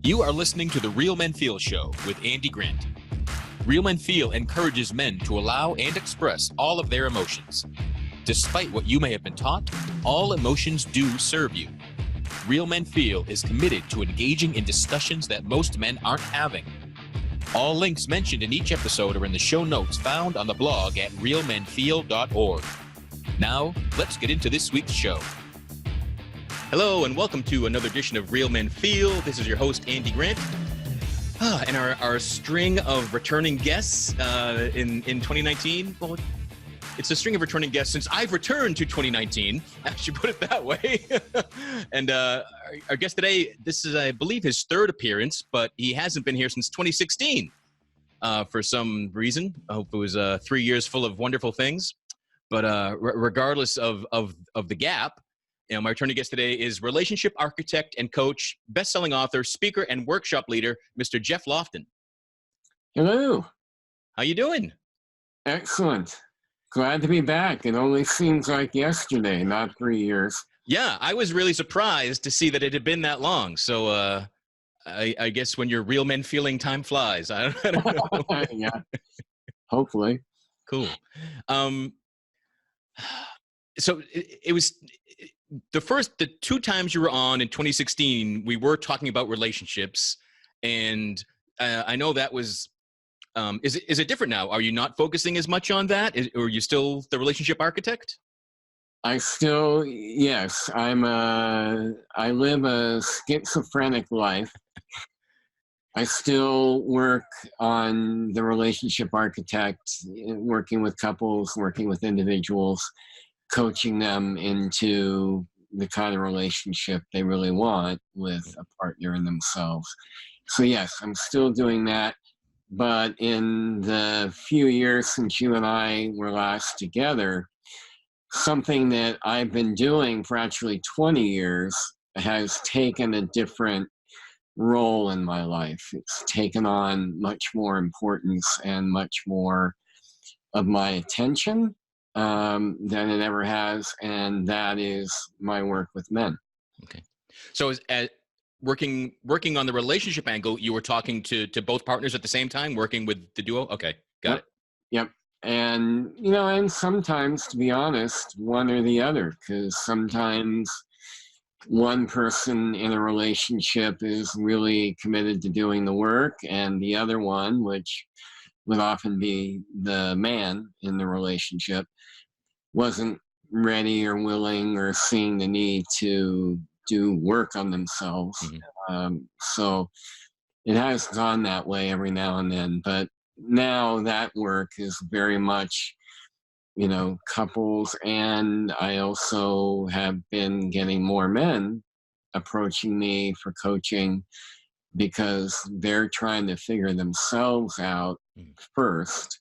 You are listening to the Real Men Feel Show with Andy Grant. Real Men Feel encourages men to allow and express all of their emotions. Despite what you may have been taught, all emotions do serve you. Real Men Feel is committed to engaging in discussions that most men aren't having. All links mentioned in each episode are in the show notes found on the blog at realmenfeel.org. Now, let's get into this week's show. Hello, and welcome to another edition of Real Men Feel. This is your host, Andy Grant. And our string of returning guests in 2019, well, it's a string of returning guests since I've returned to 2019. I should put it that way. And our guest today, this is, I believe, his third appearance, but he hasn't been here since 2016 for some reason. I hope it was 3 years full of wonderful things. But regardless of the gap, you know, my returning guest today is relationship architect and coach, best-selling author, speaker, and workshop leader, Mr. Geoff Laughton. Hello. How you doing? Excellent. Glad to be back. It only seems like yesterday, not 3 years. Yeah, I was really surprised to see that it had been that long. So I guess when you're real men feeling, time flies. I don't know. Yeah, hopefully. Cool. So it was the two times you were on in 2016, we were talking about relationships. And I know that was, is it different now? Are you not focusing as much on that? Or are you still the relationship architect? Yes, I live a schizophrenic life. I still work on the relationship architect, working with couples, working with individuals, coaching them into the kind of relationship they really want with a partner and themselves. So yes, I'm still doing that. But in the few years since you and I were last together, something that I've been doing for actually 20 years has taken a different role in my life. It's taken on much more importance and much more of my attention than it ever has, and that is my work with men. Okay. So is working on the relationship angle, you were talking to both partners at the same time, working with the duo? Okay, got it. Yep. And, and sometimes, to be honest, one or the other, because sometimes one person in a relationship is really committed to doing the work, and the other one, which would often be the man in the relationship, wasn't ready or willing or seeing the need to do work on themselves. Mm-hmm. So it has gone that way every now and then, but now that work is very much, couples, and I also have been getting more men approaching me for coaching because they're trying to figure themselves out first,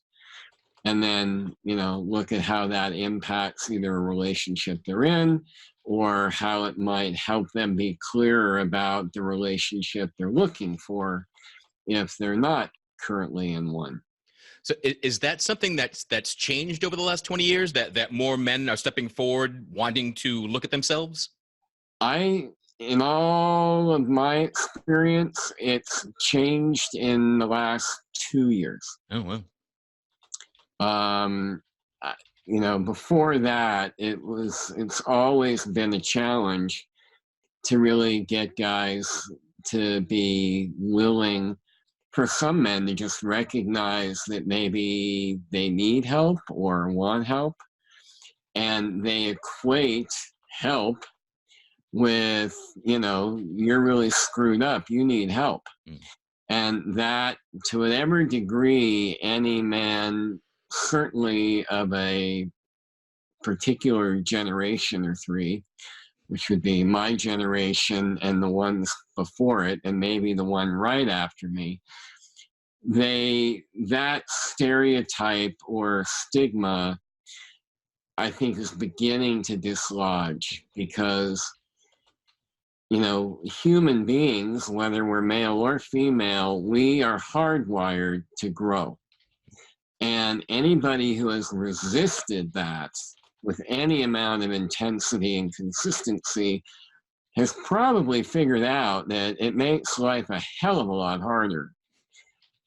and then, look at how that impacts either a relationship they're in or how it might help them be clearer about the relationship they're looking for if they're not currently in one. So is that something that's changed over the last 20 years, that more men are stepping forward, wanting to look at themselves? In all of my experience, it's changed in the last 2 years. Oh, wow. Before that, it's always been a challenge to really get guys to be willing, for some men, to just recognize that maybe they need help or want help, and they equate help with, you're really screwed up, you need help. And that, to whatever degree any man, certainly of a particular generation or three, which would be my generation and the ones before it, and maybe the one right after me, that stereotype or stigma, I think, is beginning to dislodge, because human beings, whether we're male or female, we are hardwired to grow. And anybody who has resisted that with any amount of intensity and consistency has probably figured out that it makes life a hell of a lot harder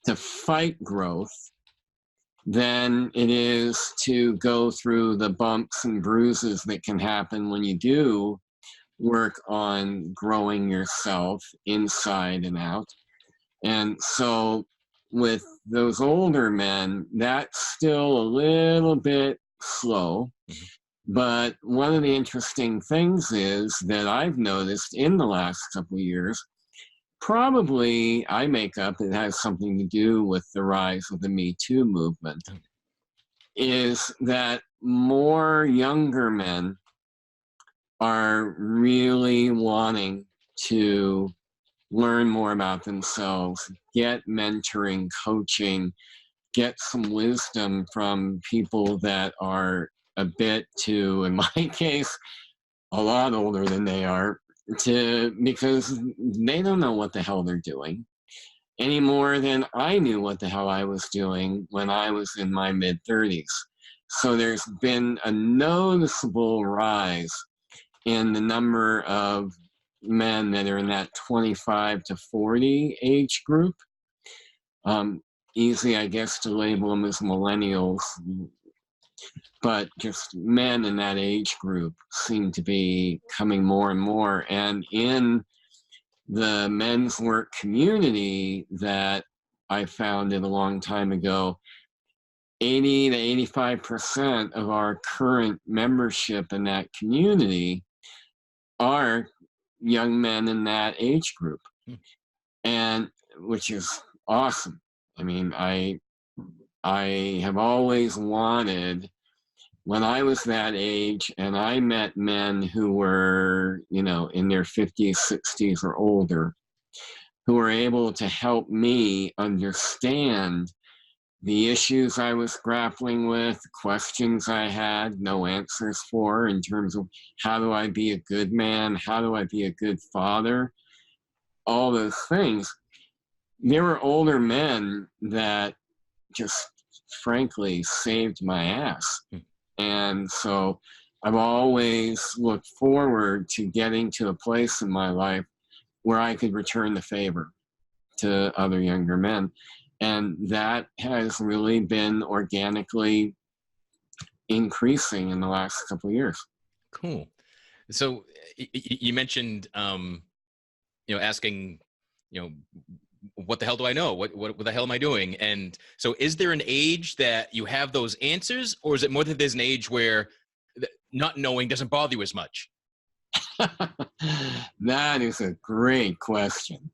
to fight growth than it is to go through the bumps and bruises that can happen when you do work on growing yourself inside and out. And so with those older men, that's still a little bit slow. But one of the interesting things is that I've noticed in the last couple of years, probably I make up, it has something to do with the rise of the Me Too movement, is that more younger men are really wanting to learn more about themselves, get mentoring, coaching, get some wisdom from people that are a bit too, in my case, a lot older than they are, because they don't know what the hell they're doing any more than I knew what the hell I was doing when I was in my mid-30s. So there's been a noticeable rise in the number of men that are in that 25 to 40 age group. Easy, I guess, to label them as millennials, but just men in that age group seem to be coming more and more. And in the men's work community that I founded a long time ago, 80 to 85% of our current membership in that community are young men in that age group, and which is awesome. I mean, I have always wanted, when I was that age and I met men who were, you know, in their 50s, 60s or older, who were able to help me understand the issues I was grappling with, questions I had no answers for in terms of how do I be a good man? How do I be a good father? All those things. There were older men that just frankly saved my ass. And so I've always looked forward to getting to a place in my life where I could return the favor to other younger men. And that has really been organically increasing in the last couple of years. Cool. So you mentioned, asking, what the hell do I know? What the hell am I doing? And so is there an age that you have those answers, or is it more that there's an age where not knowing doesn't bother you as much? That is a great question.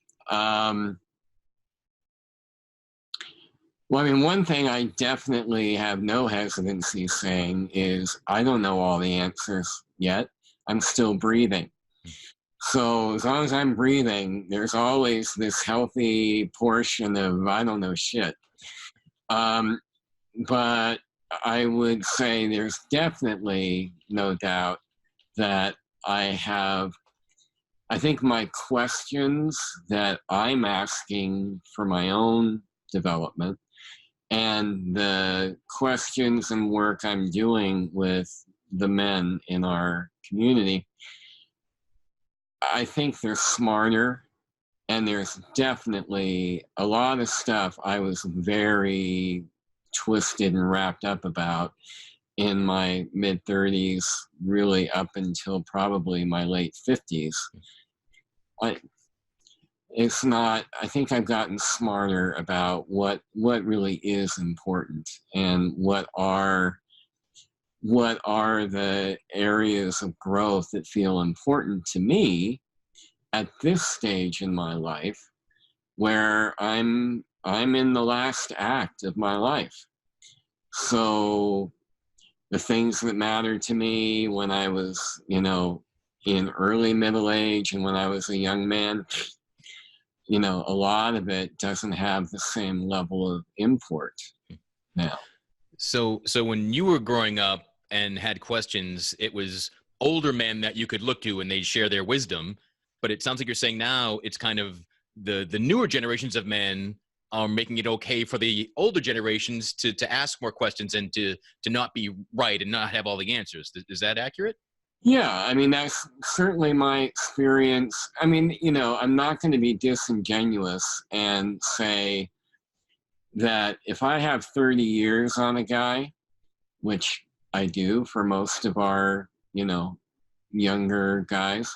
Well, I mean, one thing I definitely have no hesitancy saying is I don't know all the answers yet. I'm still breathing. So as long as I'm breathing, there's always this healthy portion of I don't know shit. But I would say there's definitely no doubt that I think my questions that I'm asking for my own development and the questions and work I'm doing with the men in our community, I think they're smarter, and there's definitely a lot of stuff I was very twisted and wrapped up about in my mid-30s, really up until probably my late 50s. I think I've gotten smarter about what really is important and what are the areas of growth that feel important to me at this stage in my life, where I'm in the last act of my life. So the things that mattered to me when I was, in early middle age and when I was a young man, a lot of it doesn't have the same level of import now. So when you were growing up and had questions, it was older men that you could look to and they'd share their wisdom. But it sounds like you're saying now it's kind of the newer generations of men are making it okay for the older generations to ask more questions and to not be right and not have all the answers. Is that accurate? Yeah, I mean, that's certainly my experience. I mean, I'm not going to be disingenuous and say that if I have 30 years on a guy, which I do for most of our, younger guys,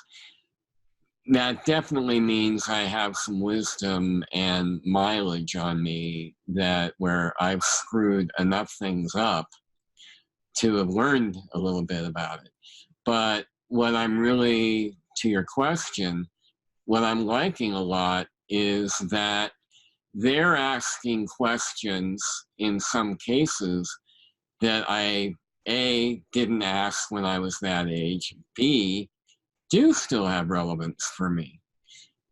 that definitely means I have some wisdom and mileage on me that where I've screwed enough things up to have learned a little bit about it. But what I'm really, to your question, what I'm liking a lot is that they're asking questions in some cases that I, A, didn't ask when I was that age, B, do still have relevance for me.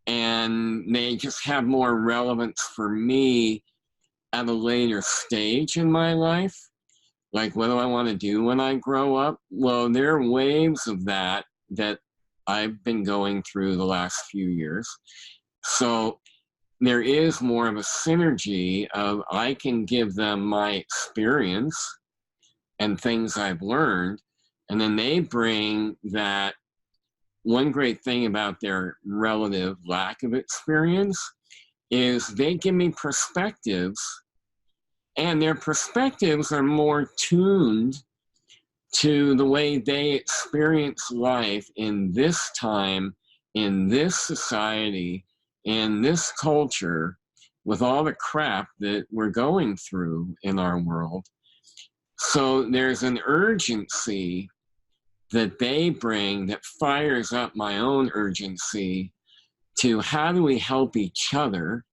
And they just have more relevance for me at a later stage in my life. Like, what do I want to do when I grow up? Well, there are waves of that I've been going through the last few years. So there is more of a synergy of I can give them my experience and things I've learned, and then they bring that. One great thing about their relative lack of experience is they give me perspectives, and their perspectives are more tuned to the way they experience life in this time, in this society, in this culture, with all the crap that we're going through in our world. So there's an urgency that they bring that fires up my own urgency to how do we help each other?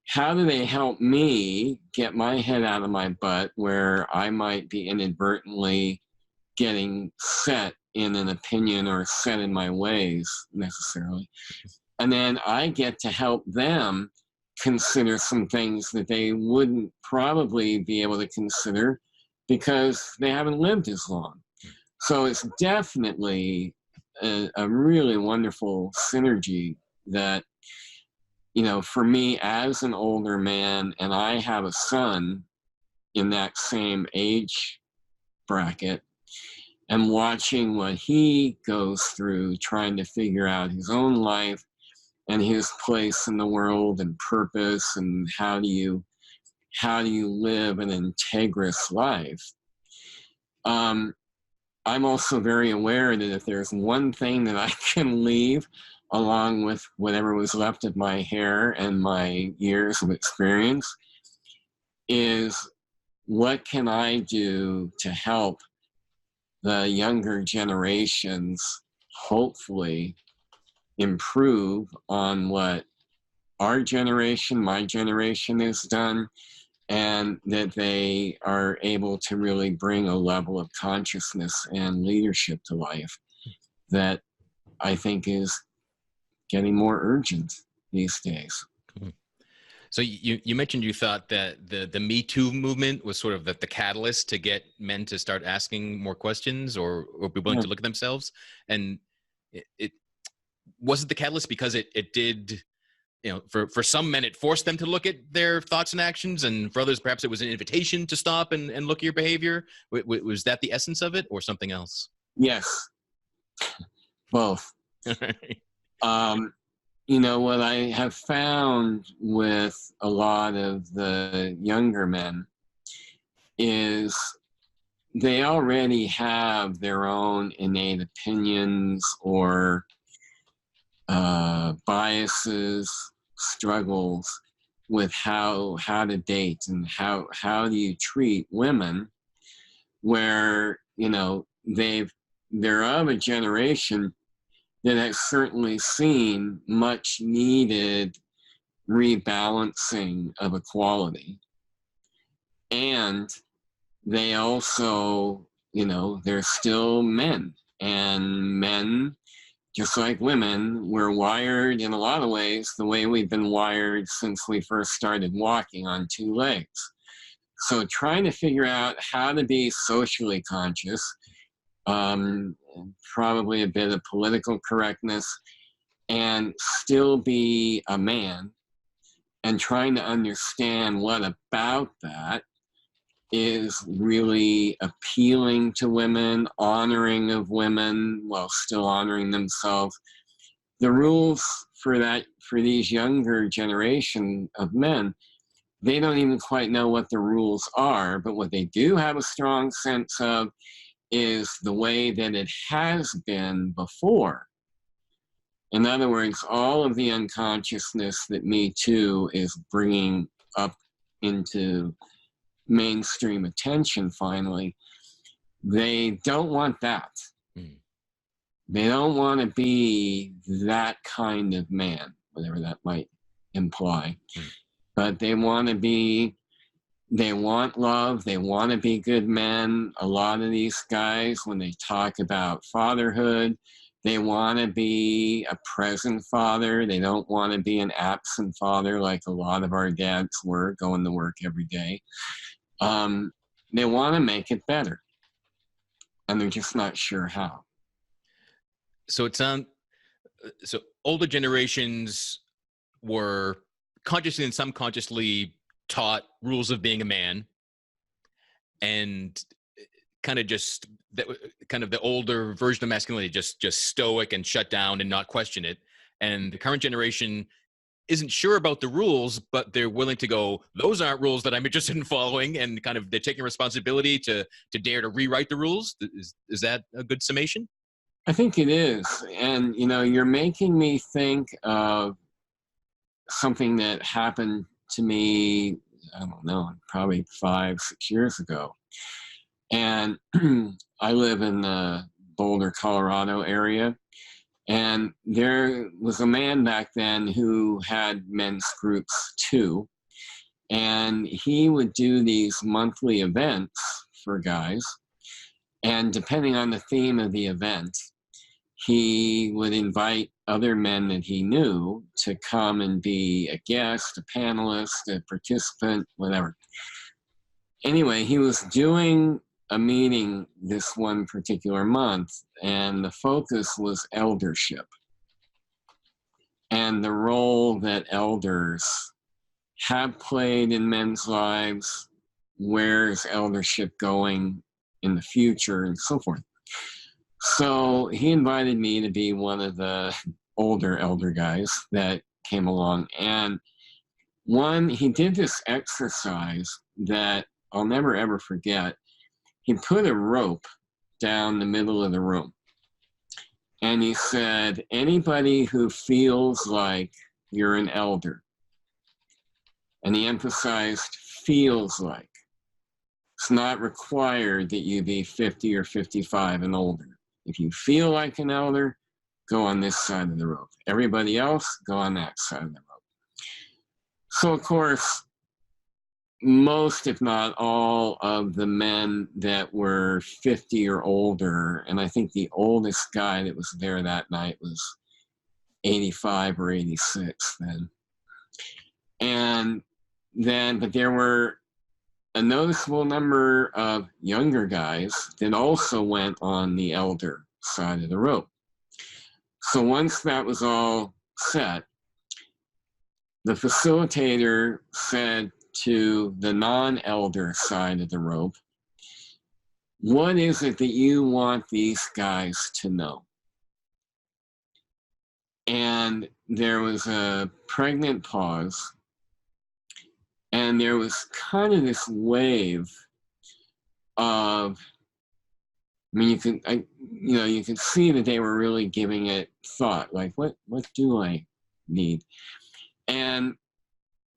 How do they help me get my head out of my butt where I might be inadvertently getting set in an opinion or set in my ways necessarily? And then I get to help them consider some things that they wouldn't probably be able to consider because they haven't lived as long. So it's definitely a really wonderful synergy that, for me as an older man, and I have a son in that same age bracket, and watching what he goes through, trying to figure out his own life and his place in the world and purpose, and how do you live an integrous life. I'm also very aware that if there's one thing that I can leave along with whatever was left of my hair and my years of experience is what can I do to help the younger generations hopefully improve on what our generation, my generation has done, and that they are able to really bring a level of consciousness and leadership to life that I think is getting more urgent these days. So you mentioned you thought that the Me Too movement was sort of the catalyst to get men to start asking more questions or be willing to look at themselves. And it was it the catalyst because it did, for some men, it forced them to look at their thoughts and actions. And for others, perhaps it was an invitation to stop and look at your behavior. Was that the essence of it or something else? Yes, both. What I have found with a lot of the younger men is they already have their own innate opinions or biases, struggles with how to date and how do you treat women, where they're of a generation that has certainly seen much needed rebalancing of equality. And they also, they're still men, and men, just like women, we're wired in a lot of ways the way we've been wired since we first started walking on two legs. So trying to figure out how to be socially conscious, probably a bit of political correctness, and still be a man, and trying to understand what about that is really appealing to women, honoring of women while still honoring themselves. The rules for these younger generation of men, they don't even quite know what the rules are, but what they do have a strong sense of is the way that it has been before. In other words, all of the unconsciousness that Me Too is bringing up into mainstream attention finally, they don't want that. Mm. They don't want to be that kind of man, whatever that might imply. Mm. But they want love, they want to be good men. A lot of these guys, when they talk about fatherhood, they want to be a present father. They don't want to be an absent father like a lot of our dads were, going to work every day. They want to make it better, and they're just not sure how. So so older generations were consciously and subconsciously taught rules of being a man, and kind of the older version of masculinity, just stoic and shut down and not question it. And the current generation isn't sure about the rules, but they're willing to go, those aren't rules that I'm interested in following, and kind of they're taking responsibility to dare to rewrite the rules. Is that a good summation? I think it is. And, you're making me think of something that happened to me, I don't know, probably 5-6 years ago. And I live in the Boulder, Colorado area. And there was a man back then who had men's groups too. And he would do these monthly events for guys. And depending on the theme of the event, he would invite other men that he knew to come and be a guest, a panelist, a participant, whatever. Anyway, he was doing a meeting this one particular month, and the focus was eldership and the role that elders have played in men's lives, where's eldership going in the future, and so forth. So he invited me to be one of the elder guys that came along. And he did this exercise that I'll never ever forget. He put a rope down the middle of the room. And he said, anybody who feels like you're an elder, and he emphasized feels like. It's not required that you be 50 or 55 and older. If you feel like an elder, go on this side of the rope. Everybody else, go on that side of the rope. So, of course, most, if not all, of the men that were 50 or older, and I think the oldest guy that was there that night was 85 or 86 then. But there were a noticeable number of younger guys that also went on the elder side of the rope. So once that was all set, the facilitator said to the non-elder side of the rope, what is it that you want these guys to know? And there was a pregnant pause, and there was kind of this wave of, you could see that they were really giving it thought, like, what do I need? And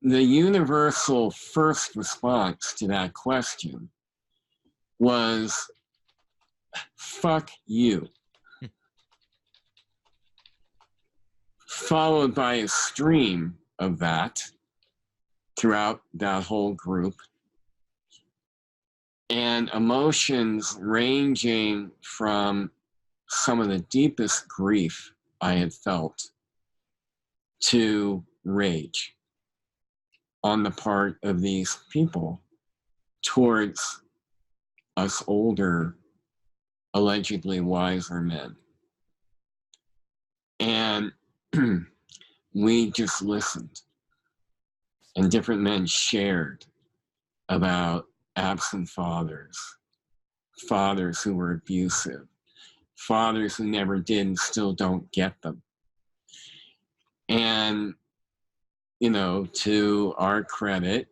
the universal first response to that question was, fuck you. Followed by a stream of that throughout that whole group, and emotions ranging from some of the deepest grief I had felt to rage on the part of these people towards us older, allegedly wiser men. And we just listened. And different men shared about absent fathers, fathers who were abusive, fathers who never did and still don't get them. And, to our credit,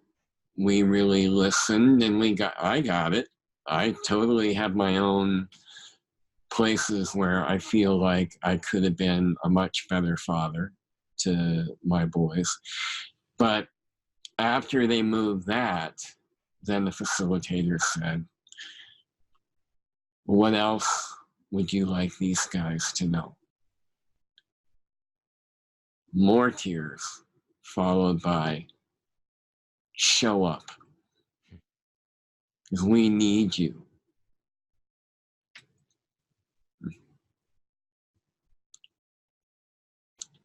we really listened, and I got it. I totally have my own places where I feel like I could have been a much better father to my boys. But after they moved that, then the facilitator said, what else would you like these guys to know? More tears, followed by show up, because we need you.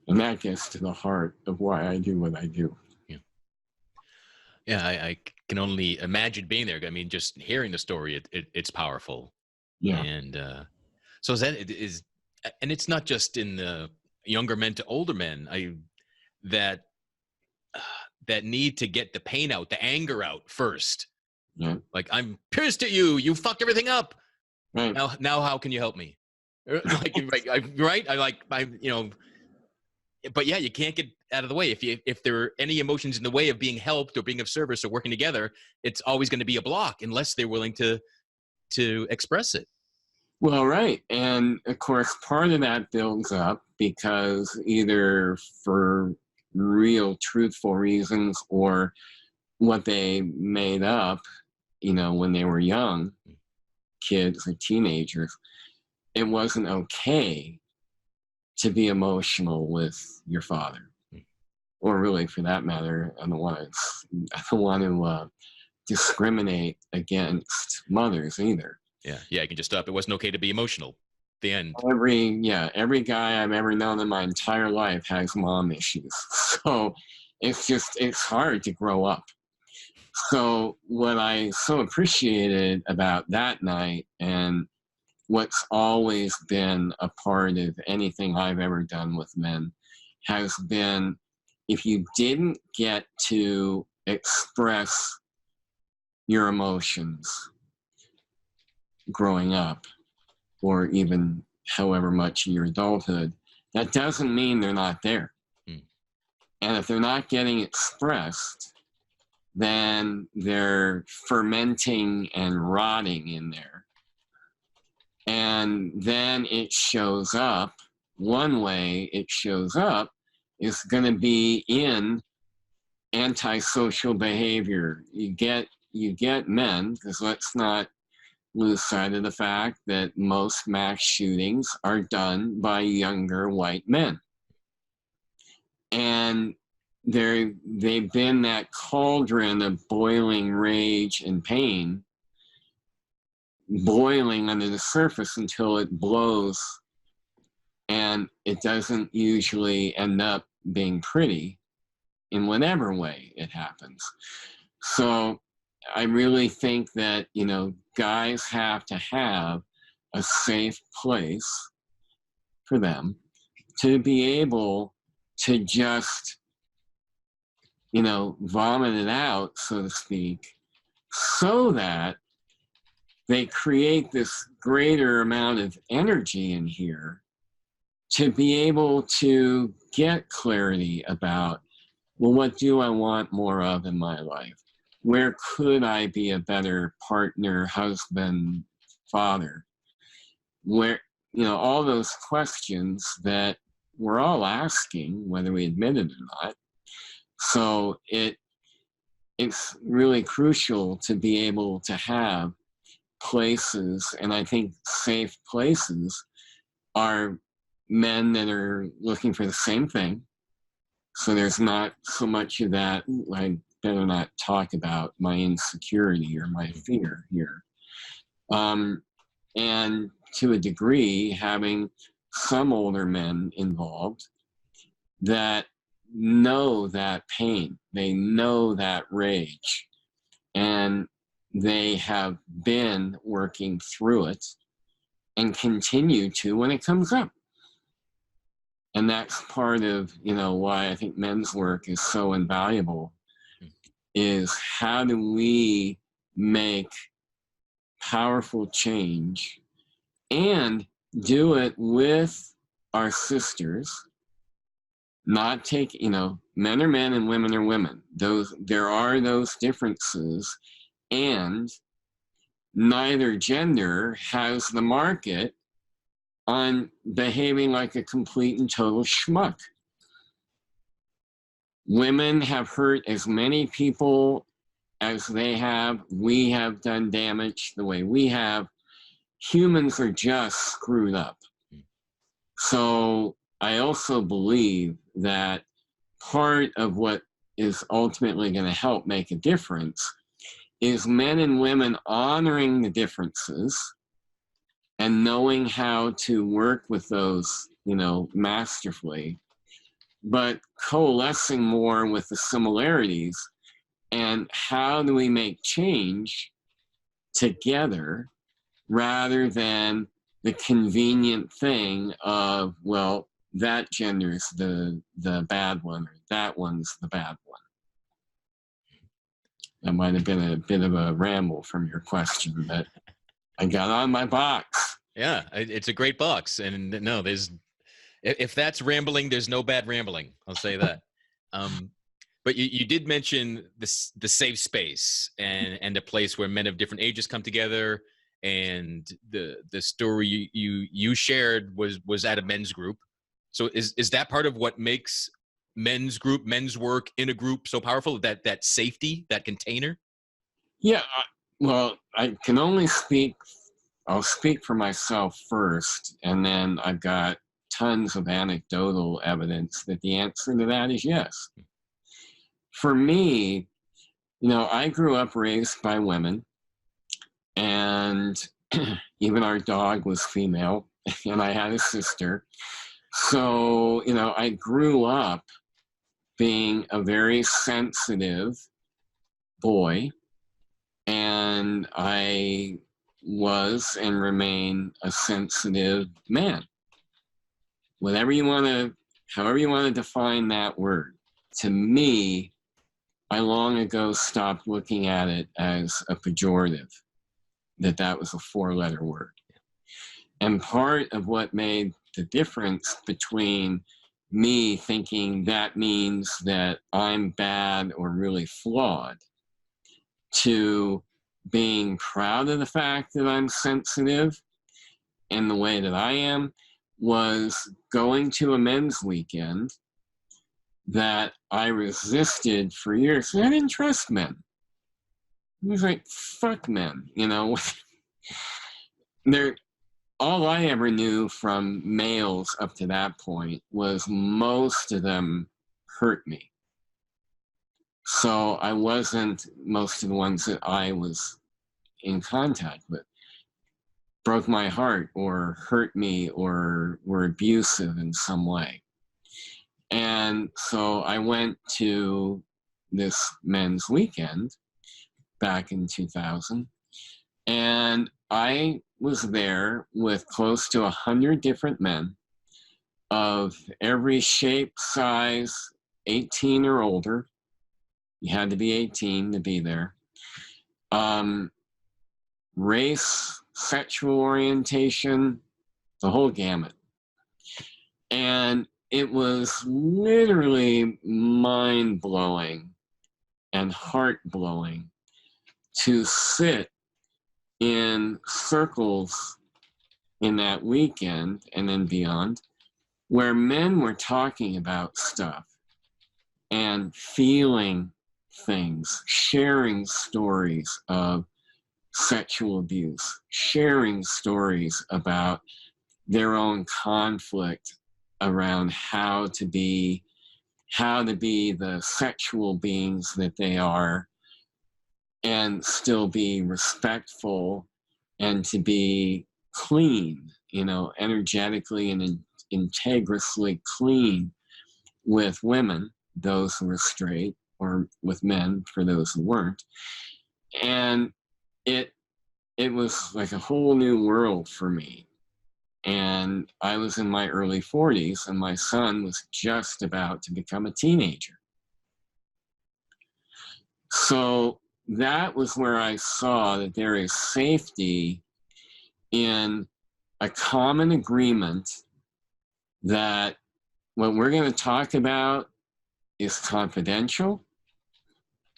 And that gets to the heart of why I do what I do. Yeah, I can only imagine being there. I mean, just hearing the story, it's powerful. Yeah. And so and it's not just in the younger men to older men. That need to get the pain out, the anger out first. Yeah. Like, I'm pissed at you. You fucked everything up. Right. Now, how can you help me? Like, right? But yeah, you can't get out of the way. If there are any emotions in the way of being helped or being of service or working together, it's always going to be a block unless they're willing to express it. Well, right. And of course, part of that builds up because either for real truthful reasons or what they made up, when they were young, kids or teenagers, it wasn't okay to be emotional with your father. Or really, for that matter, I don't want to discriminate against mothers either. Yeah, I can just stop. It wasn't okay to be emotional. The end. Every guy I've ever known in my entire life has mom issues. So it's hard to grow up. So what I so appreciated about that night, and what's always been a part of anything I've ever done with men, has been, if you didn't get to express your emotions growing up, or even however much in your adulthood, that doesn't mean they're not there. And if they're not getting expressed, then they're fermenting and rotting in there. And then it shows up. One way it shows up is going to be in antisocial behavior. You get men, because let's not lose sight of the fact that most mass shootings are done by younger white men. And they've been that cauldron of boiling rage and pain, boiling under the surface until it blows, and it doesn't usually end up being pretty in whatever way it happens. So I really think that, guys have to have a safe place for them to be able to just, vomit it out, so to speak, so that they create this greater amount of energy in here to be able to get clarity about, well, what do I want more of in my life? Where could I be a better partner, husband, father? Where, all those questions that we're all asking, whether we admit it or not. So it's really crucial to be able to have places, and I think safe places are men that are looking for the same thing. So there's not so much of that, I better not talk about my insecurity or my fear here. And to a degree, having some older men involved that know that pain, they know that rage, and they have been working through it and continue to when it comes up. And that's part of, why I think men's work is so invaluable, is how do we make powerful change and do it with our sisters, not take, men are men and women are women. There are those differences, and neither gender has the market on behaving like a complete and total schmuck. Women have hurt as many people as they have. We have done damage the way we have. Humans are just screwed up. So I also believe that part of what is ultimately going to help make a difference is men and women honoring the differences and knowing how to work with those, masterfully, but coalescing more with the similarities. And how do we make change together rather than the convenient thing of, well, that gender's the bad one, or that one's the bad one. That might have been a bit of a ramble from your question, but I got on my box. Yeah, it's a great box. And no, if that's rambling, there's no bad rambling. I'll say that. But you did mention the safe space and a place where men of different ages come together. And the story you shared was at a men's group. So is that part of what makes men's work in a group so powerful? That safety, that container? Yeah, well, I can only I'll speak for myself first, and then I've got tons of anecdotal evidence that the answer to that is yes. For me, I grew up raised by women, and even our dog was female, and I had a sister. So, I grew up being a very sensitive boy, and I was and remain a sensitive man. However you want to define that word. To me, I long ago stopped looking at it as a pejorative, that was a 4-letter word. And part of what made the difference between me thinking that means that I'm bad or really flawed to being proud of the fact that I'm sensitive in the way that I am was going to a men's weekend that I resisted for years. I didn't trust men. I was like, fuck men, all I ever knew from males up to that point was most of them hurt me. So I wasn't, most of the ones that I was in contact with broke my heart or hurt me or were abusive in some way. And so I went to this men's weekend back in 2000, and I was there with close to 100 different men of every shape, size, 18 or older. You had to be 18 to be there. Race, sexual orientation, the whole gamut. And it was literally mind-blowing and heart-blowing to sit in circles in that weekend and then beyond, where men were talking about stuff and feeling things, sharing stories of sexual abuse, sharing stories about their own conflict around how to be the sexual beings that they are and still be respectful and to be clean, energetically and integriously clean with women, those who were straight, or with men for those who weren't. And it was like a whole new world for me. And I was in my early 40s, and my son was just about to become a teenager. So that was where I saw that there is safety in a common agreement that what we're going to talk about is confidential,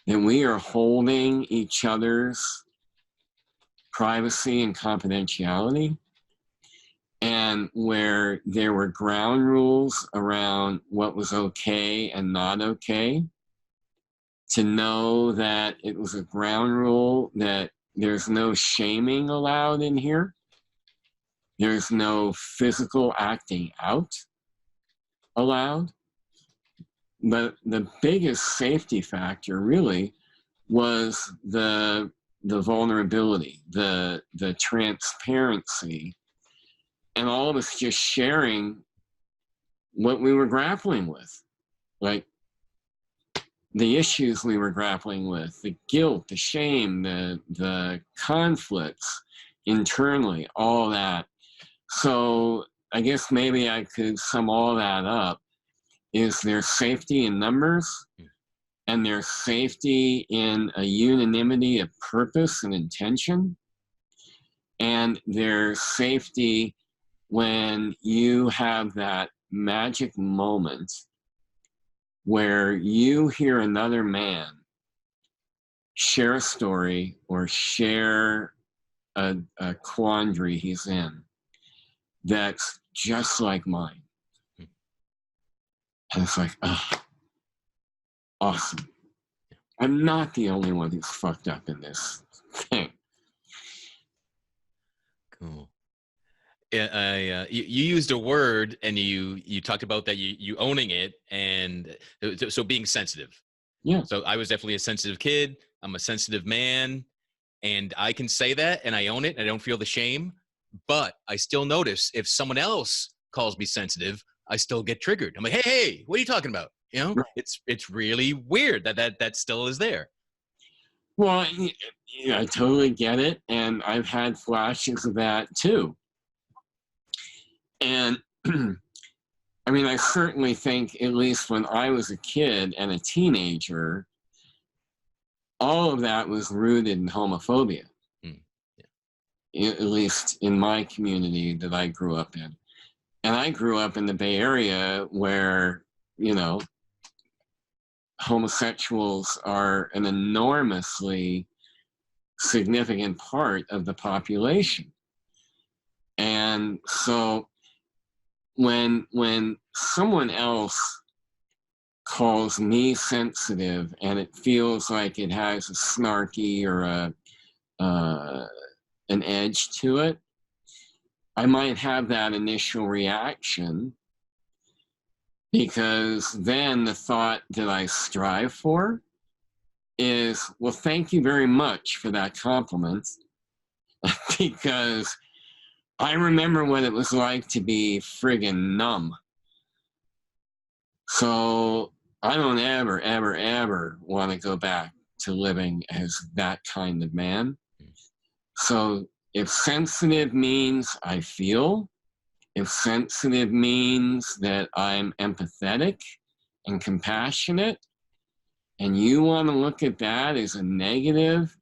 that we are holding each other's privacy and confidentiality, and where there were ground rules around what was okay and not okay, to know that it was a ground rule that there's no shaming allowed in here. There's no physical acting out allowed. But the biggest safety factor really was the vulnerability, the transparency, and all of us just sharing what we were grappling with. Like the issues we were grappling with, the guilt, the shame, the conflicts internally, all that. So I guess maybe I could sum all that up. Is there's safety in numbers, and there's safety in a unanimity of purpose and intention, and there's safety when you have that magic moment where you hear another man share a story or share a quandary he's in that's just like mine. And it's like, oh, awesome. I'm not the only one who's fucked up in this thing. Cool. Yeah, you used a word, and you talked about that you owning it, and so being sensitive. Yeah. So I was definitely a sensitive kid. I'm a sensitive man, and I can say that, and I own it, and I don't feel the shame. But I still notice if someone else calls me sensitive, I still get triggered. I'm like, hey, what are you talking about? You know, right. It's really weird that still is there. Well, I totally get it, and I've had flashes of that too. And I mean, I certainly think, at least when I was a kid and a teenager, all of that was rooted in homophobia. Yeah. At least in my community that I grew up in. And I grew up in the Bay Area where, you know, homosexuals are an enormously significant part of the population. And so when someone else calls me sensitive and it feels like it has a snarky or an edge to it, I might have that initial reaction, because then the thought that I strive for is, well, thank you very much for that compliment, because I remember what it was like to be friggin' numb. So I don't ever want to go back to living as that kind of man. So if sensitive means I feel, if sensitive means that I'm empathetic and compassionate, and you want to look at that as a negative,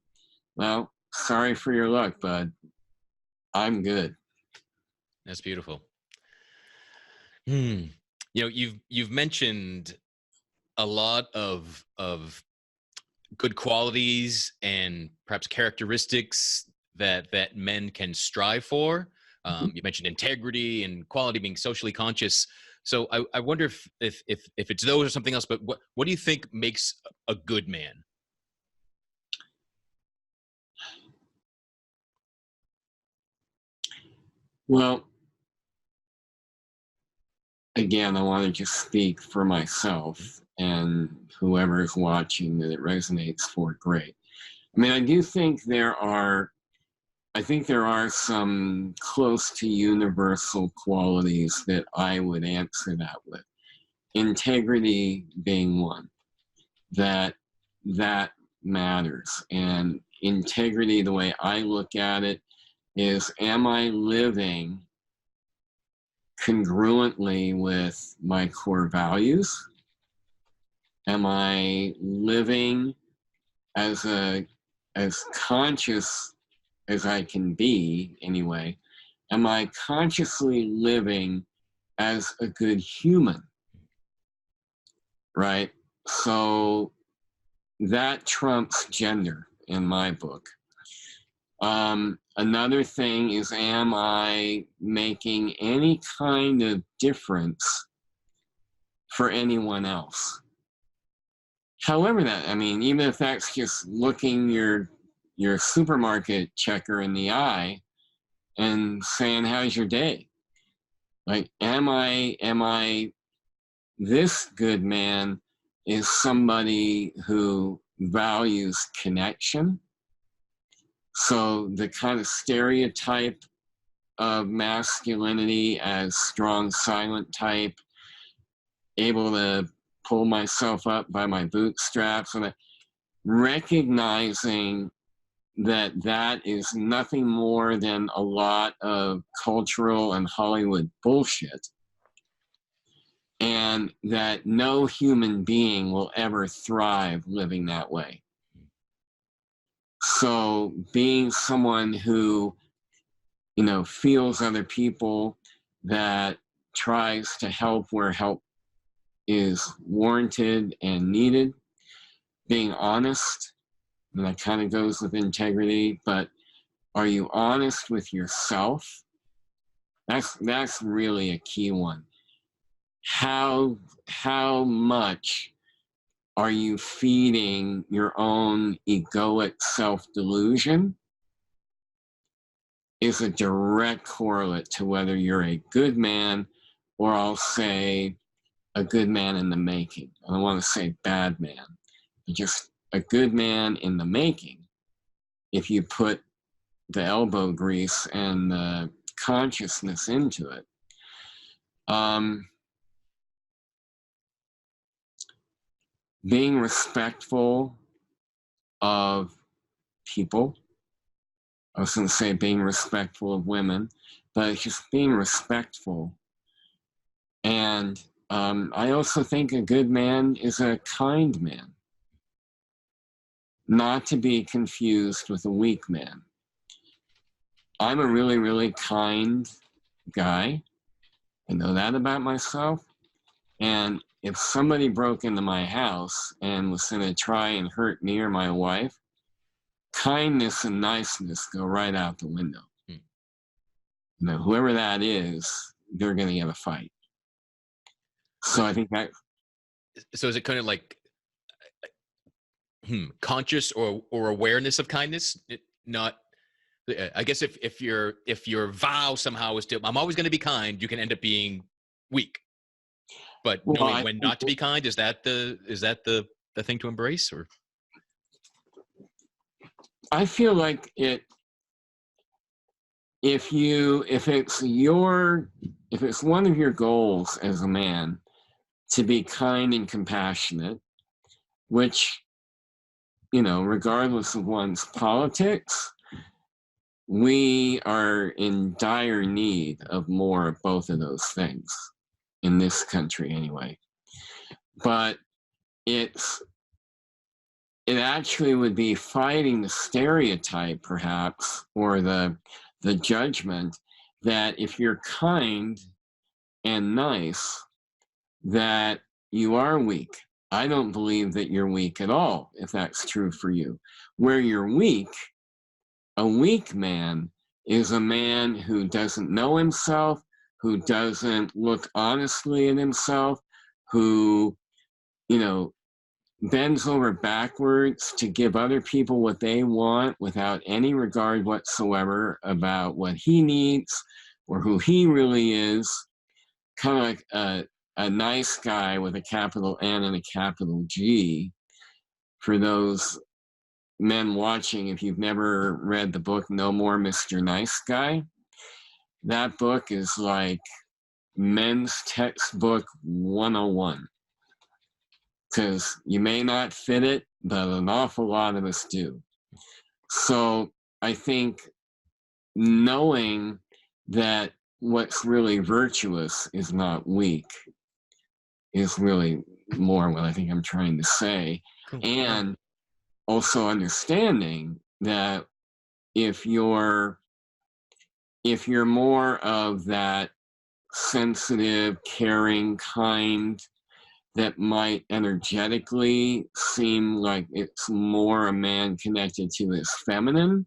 well, sorry for your luck, bud. I'm good. That's beautiful. You know, you've mentioned a lot of good qualities and perhaps characteristics that men can strive for. You mentioned integrity and quality, being socially conscious. So I wonder if it's those or something else. But what do you think makes a good man? Well, again, I want to just speak for myself, and whoever is watching that it resonates for, great. I mean, I think there are some close to universal qualities that I would answer that with. Integrity being one, that matters. And integrity, the way I look at it, is, am I living congruently with my core values? Am I living as a as conscious as I can be anyway, am I consciously living as a good human, right? So that trumps gender in my book. Another thing is, am I making any kind of difference for anyone else? However that, I mean, even if that's just looking your supermarket checker in the eye and saying, how's your day? Like, am I this good man is somebody who values connection. So the kind of stereotype of masculinity as strong, silent type, able to pull myself up by my bootstraps, and recognizing that that is nothing more than a lot of cultural and Hollywood bullshit, and that no human being will ever thrive living that way. So being someone who, you know, feels other people, that tries to help where help is warranted and needed, being honest, and that kind of goes with integrity, but are you honest with yourself? That's really a key one. How much are you feeding your own egoic self-delusion is a direct correlate to whether you're a good man, or I'll say a good man in the making. I don't want to say bad man, but just a good man in the making, if you put the elbow grease and the consciousness into it. Being respectful of people. I was going to say being respectful of women, but it's just being respectful. And I also think a good man is a kind man, not to be confused with a weak man. I'm a really, really kind guy. I know that about myself. And if somebody broke into my house and was going to try and hurt me or my wife, kindness and niceness go right out the window. You know, whoever that is, they're going to get a fight. So I think that. So is it kind of like conscious or awareness of kindness? Not, I guess if your vow somehow is to, I'm always going to be kind, you can end up being weak. But knowing when not to be kind, is that the thing to embrace? Or I feel like it. If it's one of your goals as a man to be kind and compassionate, which, you know, regardless of one's politics, we are in dire need of more of both of those things in this country anyway. But it actually would be fighting the stereotype, perhaps, or the judgment that if you're kind and nice, that you are weak. I don't believe that you're weak at all, if that's true for you. Where you're weak, a weak man is a man who doesn't know himself, who doesn't look honestly at himself, who, you know, bends over backwards to give other people what they want without any regard whatsoever about what he needs or who he really is. Kind of like a nice guy with a capital N and a capital G. For those men watching, if you've never read the book No More Mr. Nice Guy, that book is like men's textbook 101. Because you may not fit it, but an awful lot of us do. So I think knowing that what's really virtuous is not weak is really more what I think I'm trying to say. Cool. And also understanding that if you're more of that sensitive, caring kind that might energetically seem like it's more a man connected to his feminine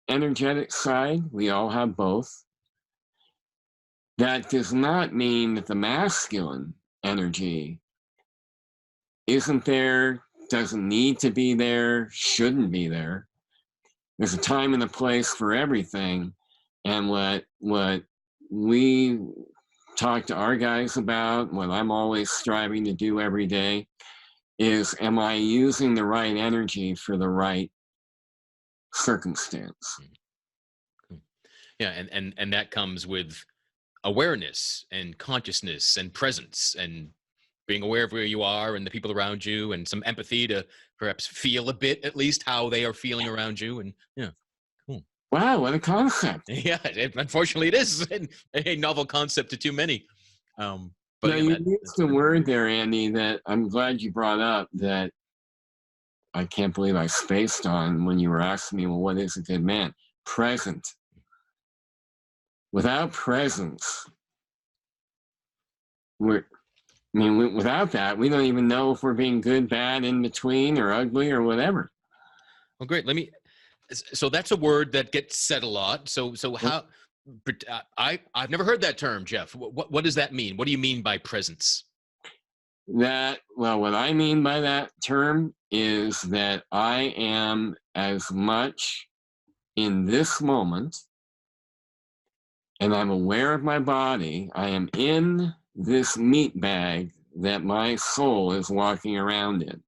energetic side. We all have both. That does not mean that the masculine energy isn't there, doesn't need to be there, shouldn't be there. There's a time and a place for everything. And what we talk to our guys about, what I'm always striving to do every day, is am I using the right energy for the right circumstance? Yeah, and that comes with awareness and consciousness and presence and being aware of where you are and the people around you, and some empathy to perhaps feel a bit, at least, how they are feeling around you. And yeah, cool. Wow, what a concept. Yeah, unfortunately it is a novel concept to too many. But now, yeah, you used a word there, Andy, that I'm glad you brought up, that I can't believe I spaced on when you were asking me, well, what is a good man? Present. Without presence, without that, we don't even know if we're being good, bad, in between, or ugly, or whatever. Well, great. So that's a word that gets said a lot. So how? I've never heard that term, Geoff. What does that mean? What do you mean by presence? What I mean by that term is that I am as much in this moment, and I'm aware of my body. I am in this meat bag that my soul is walking around in.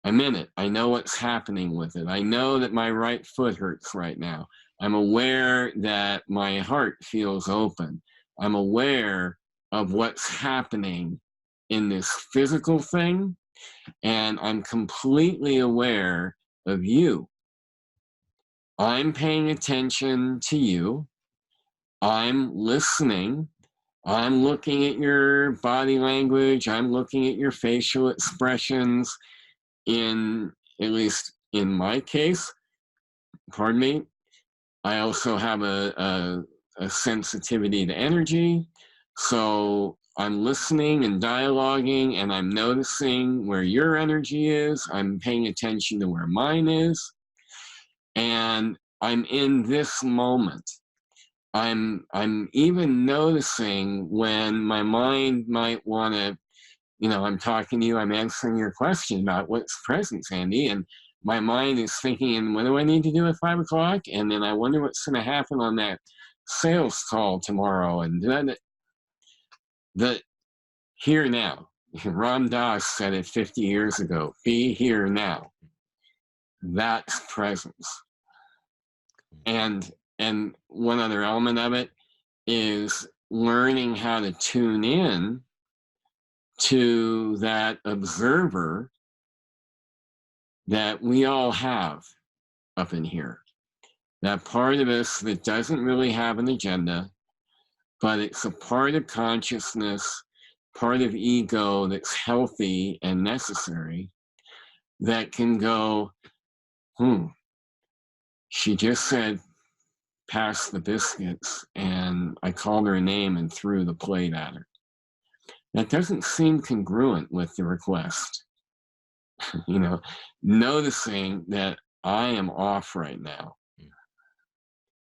I'm in it. I know what's happening with it. I know that my right foot hurts right now. I'm aware that my heart feels open. I'm aware of what's happening in this physical thing, and I'm completely aware of you. I'm paying attention to you. I'm listening. I'm looking at your body language. I'm looking at your facial expressions. At least in my case, pardon me, I also have a sensitivity to energy. So I'm listening and dialoguing, and I'm noticing where your energy is. I'm paying attention to where mine is. And I'm in this moment. I'm even noticing when my mind might want to, I'm talking to you, I'm answering your question about what's presence, Andy, and my mind is thinking, and what do I need to do at 5 o'clock? And then I wonder what's going to happen on that sales call tomorrow. And the here now. Ram Dass said it 50 years ago, be here now. That's presence. And one other element of it is learning how to tune in to that observer that we all have up in here. That part of us that doesn't really have an agenda, but it's a part of consciousness, part of ego that's healthy and necessary, that can go, she just said, pass the biscuits, and I called her a name and threw the plate at her. That doesn't seem congruent with the request. Noticing that I am off right now,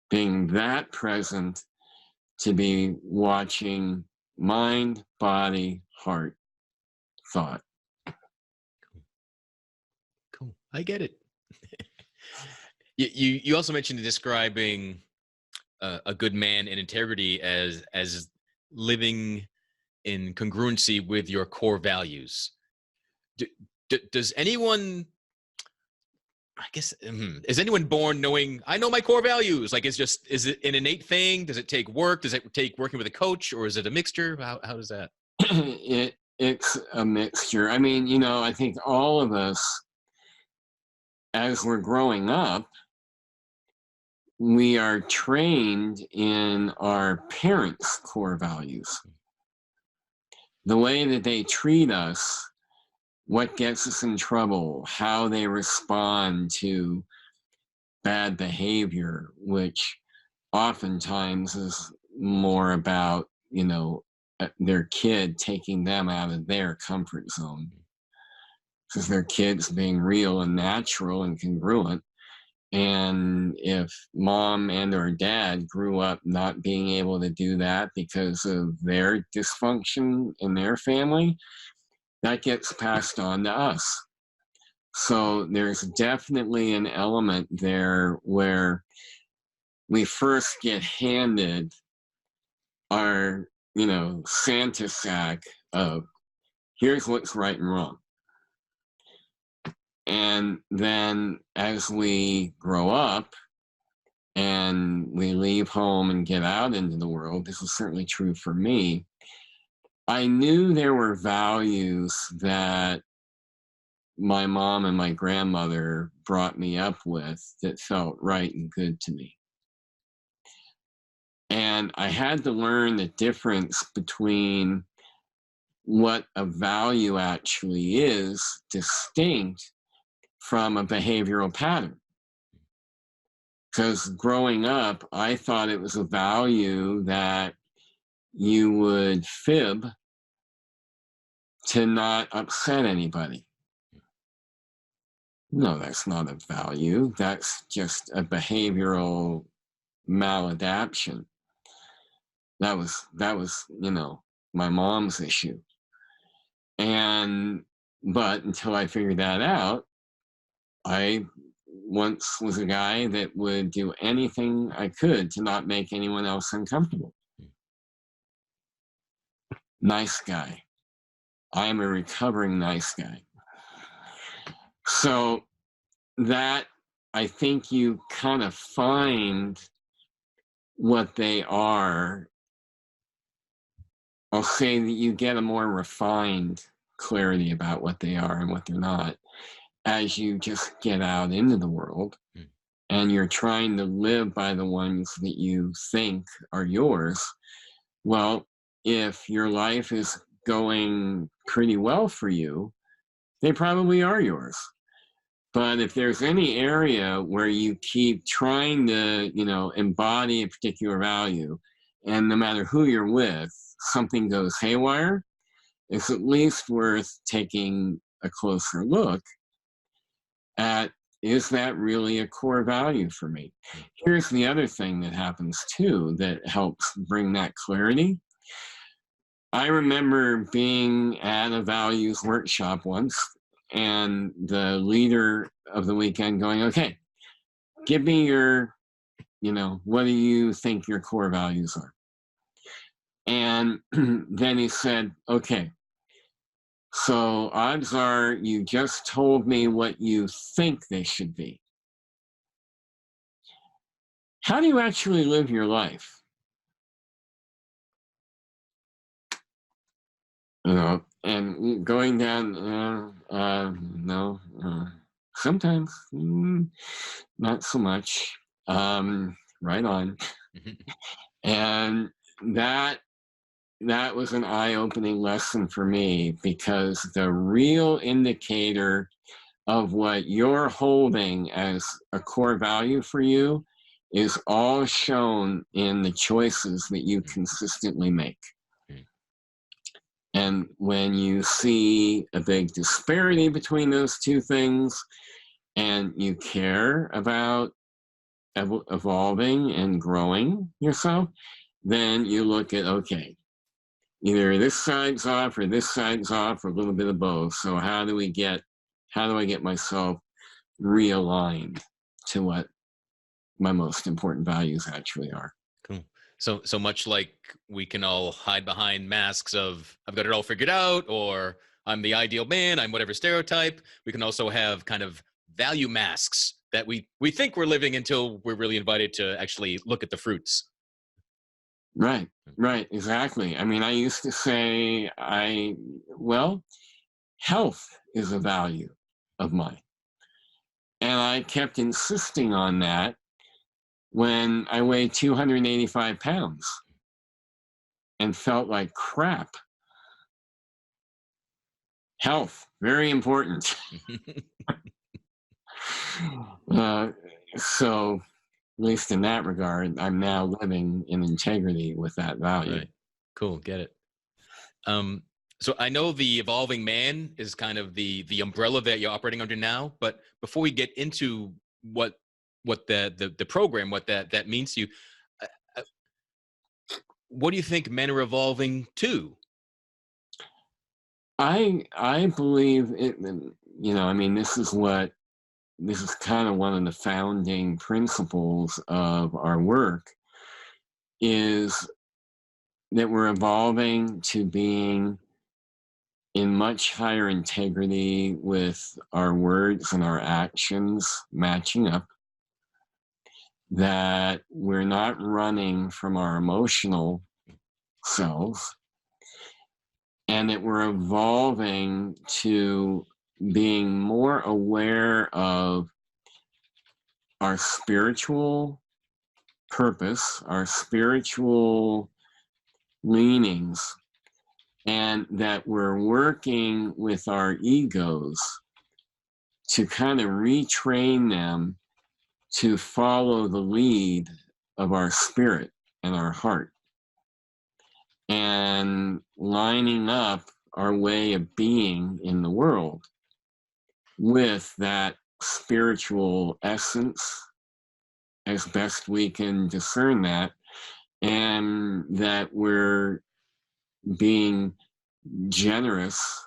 being that present to be watching mind, body, heart, thought. Cool. I get it. You also mentioned describing a good man and integrity as living in congruency with your core values. Does anyone, I guess, is anyone born knowing, I know my core values? Like, is it an innate thing? Does it take work? Does it take working with a coach, or is it a mixture? How does that? It's a mixture. I think all of us, as we're growing up, we are trained in our parents' core values. The way that they treat us what gets us in trouble, how they respond to bad behavior, which oftentimes is more about, their kid taking them out of their comfort zone. Because their kid's being real and natural and congruent. And if mom and or dad grew up not being able to do that because of their dysfunction in their family, that gets passed on to us. So there's definitely an element there where we first get handed our, Santa sack of here's what's right and wrong. And then as we grow up and we leave home and get out into the world, this is certainly true for me, I knew there were values that my mom and my grandmother brought me up with that felt right and good to me. And I had to learn the difference between what a value actually is distinct from a behavioral pattern. Because growing up, I thought it was a value that you would fib to not upset anybody. No, that's not a value. That's just a behavioral maladaptation. That was, my mom's issue. But until I figured that out, I once was a guy that would do anything I could to not make anyone else uncomfortable. Nice guy. I am a recovering nice guy. So that, I think you kind of find what they are. I'll say that you get a more refined clarity about what they are and what they're not as you just get out into the world and you're trying to live by the ones that you think are yours. Well, if your life is going pretty well for you, they probably are yours. But if there's any area where you keep trying to, embody a particular value, and no matter who you're with, something goes haywire, it's at least worth taking a closer look at, is that really a core value for me? Here's the other thing that happens too that helps bring that clarity. I remember being at a values workshop once, and the leader of the weekend going, okay, give me your, what do you think your core values are? And then he said, okay, so odds are you just told me what you think they should be. How do you actually live your life? And going down, no, sometimes, not so much. Right on. And that was an eye-opening lesson for me, because the real indicator of what you're holding as a core value for you is all shown in the choices that you consistently make. And when you see a big disparity between those two things and you care about evolving and growing yourself, then you look at, okay, either this side's off or this side's off, or a little bit of both. So how do I get myself realigned to what my most important values actually are? Cool. So much like we can all hide behind masks of I've got it all figured out, or I'm the ideal man, I'm whatever stereotype, we can also have kind of value masks that we think we're living until we're really invited to actually look at the fruits. Right, exactly. I mean, I used to say, health is a value of mine. And I kept insisting on that when I weighed 285 pounds and felt like crap. Health, very important. uh, so, at least in that regard, I'm now living in integrity with that value. Right. Cool. Get it. So I know the evolving man is kind of the umbrella that you're operating under now, but before we get into what the program, what that means to you, uh, uh, what do you think men are evolving to? I believe it. I mean, this is kind of one of the founding principles of our work is that we're evolving to being in much higher integrity with our words and our actions matching up, that we're not running from our emotional selves, and that we're evolving to being more aware of our spiritual purpose, our spiritual leanings, and that we're working with our egos to kind of retrain them to follow the lead of our spirit and our heart, and lining up our way of being in the world with that spiritual essence as best we can discern that, and that we're being generous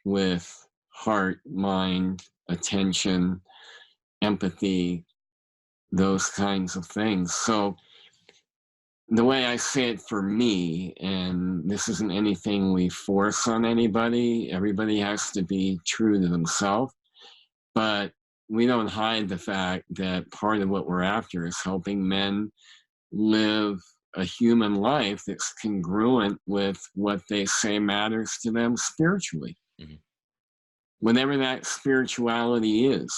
with heart, mind, attention, empathy, those kinds of things. So the way I say it for me, and this isn't anything we force on anybody, everybody has to be true to themselves, but we don't hide the fact that part of what we're after is helping men live a human life that's congruent with what they say matters to them spiritually. Mhm. Whatever that spirituality is.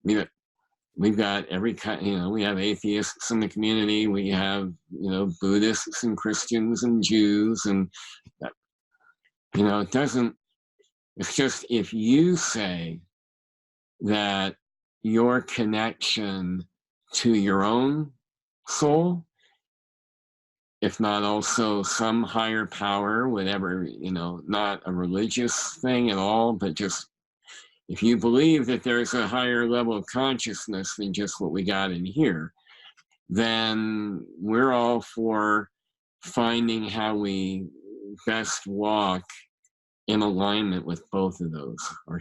We've got every kind, we have atheists in the community, we have, Buddhists and Christians and Jews, and, it's just if you say that your connection to your own soul, if not also some higher power, whatever, not a religious thing at all, but just if you believe that there's a higher level of consciousness than just what we got in here, then we're all for finding how we best walk in alignment with both of those, our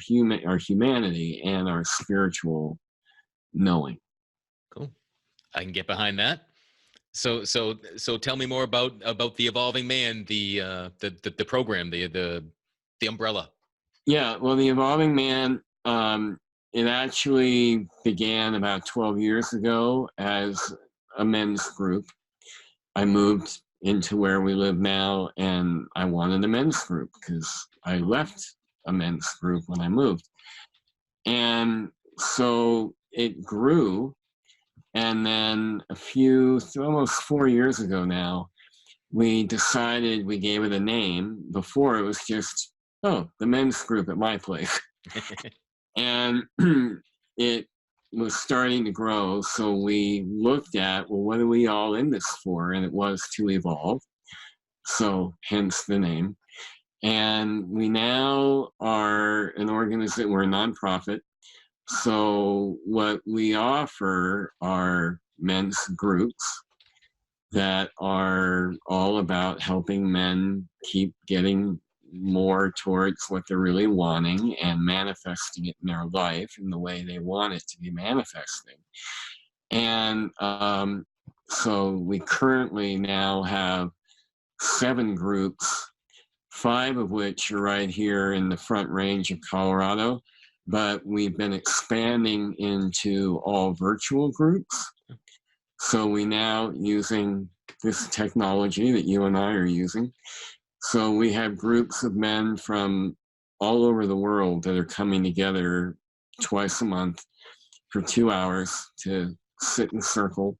humanity and our spiritual knowing. Cool. I can get behind that. So tell me more about the evolving man, the program, the umbrella. Yeah, well, the Evolving Man, it actually began about 12 years ago as a men's group. I moved into where we live now, and I wanted a men's group because I left a men's group when I moved. And so it grew. And then almost 4 years ago now, we decided we gave it a name. Before it was just, oh, the men's group at my place. And it was starting to grow. So we looked at, well, what are we all in this for? And it was to evolve. So hence the name. And we now are an organization, we're a nonprofit. So what we offer are men's groups that are all about helping men keep getting more towards what they're really wanting and manifesting it in their life in the way they want it to be manifesting. And so we currently now have 7 groups, 5 of which are right here in the Front Range of Colorado, but we've been expanding into all virtual groups. So we now, using this technology that you and I are using, so we have groups of men from all over the world that are coming together twice a month for 2 hours to sit in a circle,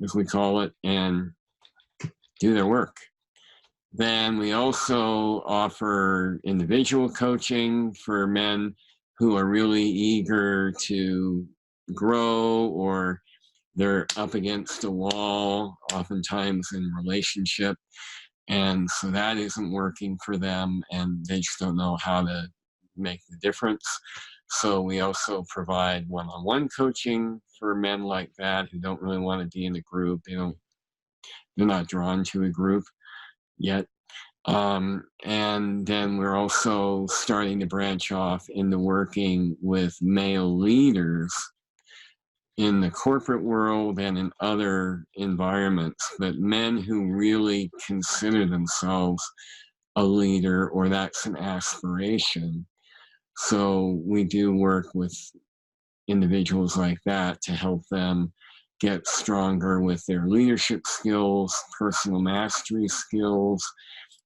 as we call it, and do their work. Then we also offer individual coaching for men who are really eager to grow, or they're up against a wall, oftentimes in relationship. And so that isn't working for them, and they just don't know how to make the difference. So we also provide one-on-one coaching for men like that who don't really want to be in a group. They're not drawn to a group yet. And then we're also starting to branch off into working with male leaders in the corporate world and in other environments, but men who really consider themselves a leader, or that's an aspiration. So we do work with individuals like that to help them get stronger with their leadership skills, personal mastery skills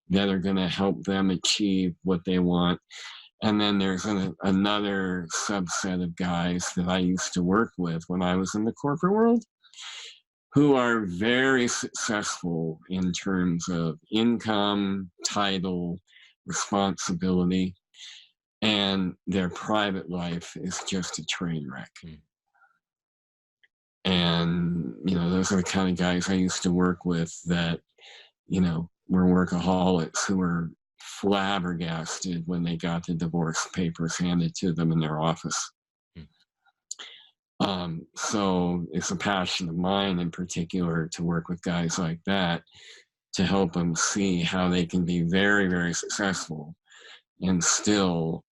that are going to help them achieve what they want. And then there's another subset of guys that I used to work with when I was in the corporate world, who are very successful in terms of income, title, responsibility, and their private life is just a train wreck. And, those are the kind of guys I used to work with that, were workaholics who were flabbergasted when they got the divorce papers handed to them in their office. So it's a passion of mine in particular to work with guys like that, to help them see how they can be very, very successful and still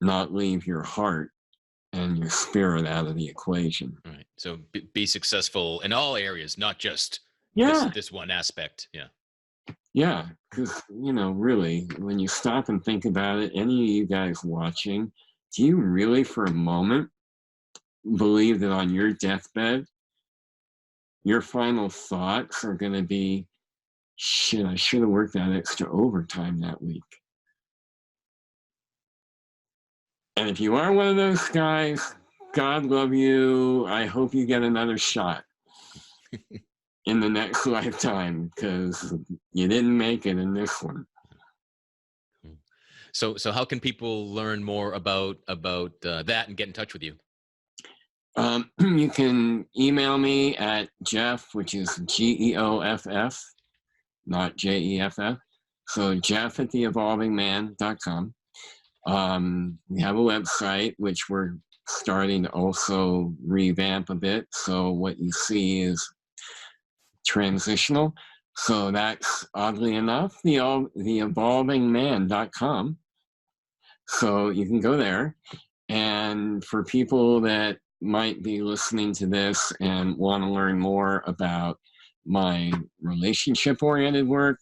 not leave your heart and your spirit out of the equation. Right. So be successful in all areas, not just this one aspect. Yeah. Yeah. Because, really, when you stop and think about it, any of you guys watching, do you really for a moment believe that on your deathbed, your final thoughts are going to be, shit, I should have worked that extra overtime that week? And if you are one of those guys, God love you. I hope you get another shot in the next lifetime, because you didn't make it in this one. So how can people learn more about that and get in touch with you? You can email me at Geoff, which is Geoff, not Jeff. So Geoff at theevolvingman.com. We have a website, which we're starting to also revamp a bit. So what you see is transitional. So that's, oddly enough, theevolvingman.com. So you can go there. And for people that might be listening to this and want to learn more about my relationship-oriented work,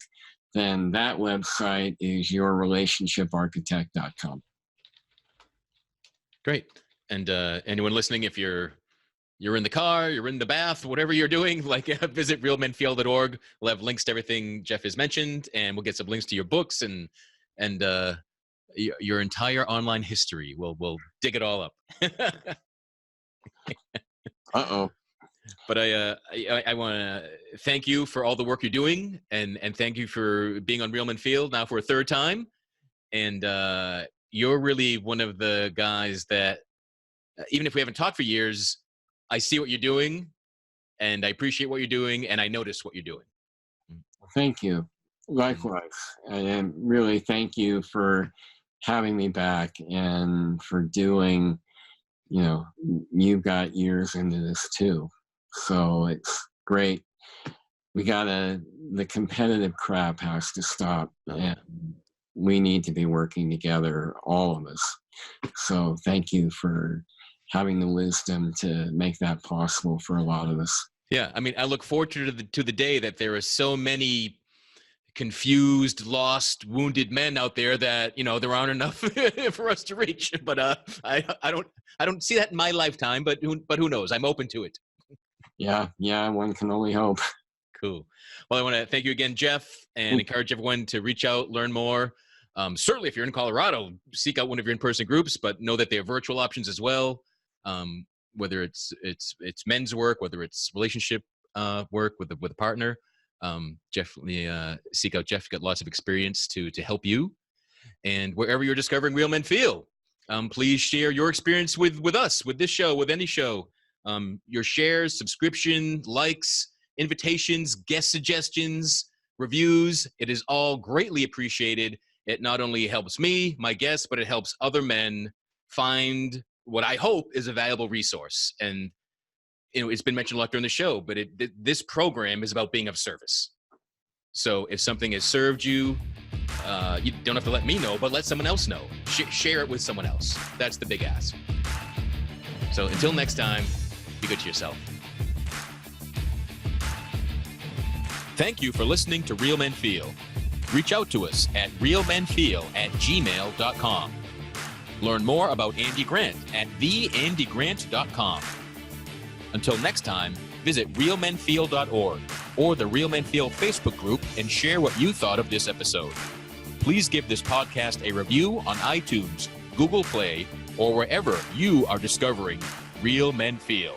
then that website is yourrelationshiparchitect.com. Great. And anyone listening, if you're in the car, you're in the bath, whatever you're doing, visit realmenfeel.org. We'll have links to everything Geoff has mentioned, and we'll get some links to your books and your entire online history. We'll dig it all up. Uh-oh. But I want to thank you for all the work you're doing, and thank you for being on Real Men Feel now for a third time. And you're really one of the guys that, even if we haven't talked for years, I see what you're doing, and I appreciate what you're doing, and I notice what you're doing. Thank you. Likewise. And really thank you for having me back, and for doing, you've got years into this too. So it's great. The competitive crap has to stop, and we need to be working together, all of us. So thank you for having the wisdom to make that possible for a lot of us. Yeah. I mean, I look forward to the day that there are so many confused, lost, wounded men out there that, there aren't enough for us to reach. But I don't see that in my lifetime, but who knows? I'm open to it. Yeah, one can only hope. Cool. Well, I want to thank you again, Geoff, and encourage everyone to reach out, learn more. Certainly, if you're in Colorado, seek out one of your in-person groups, but know that they have virtual options as well. Whether it's men's work, whether it's relationship work with a partner, definitely seek out Geoff. Got lots of experience to help you. And wherever you're discovering Real Men Feel, please share your experience with us, with this show, with any show. Your shares, subscription, likes, invitations, guest suggestions, reviews. It is all greatly appreciated. It not only helps me, my guests, but it helps other men find what I hope is a valuable resource. And it's been mentioned a lot during the show, but this program is about being of service. So if something has served you, you don't have to let me know, but let someone else know. Share it with someone else. That's the big ask. So until next time, be good to yourself. Thank you for listening to Real Men Feel. Reach out to us at realmenfeel@gmail.com. Learn more about Andy Grant at theandygrant.com. Until next time, visit realmenfeel.org or the Real Men Feel Facebook group and share what you thought of this episode. Please give this podcast a review on iTunes, Google Play, or wherever you are discovering Real Men Feel.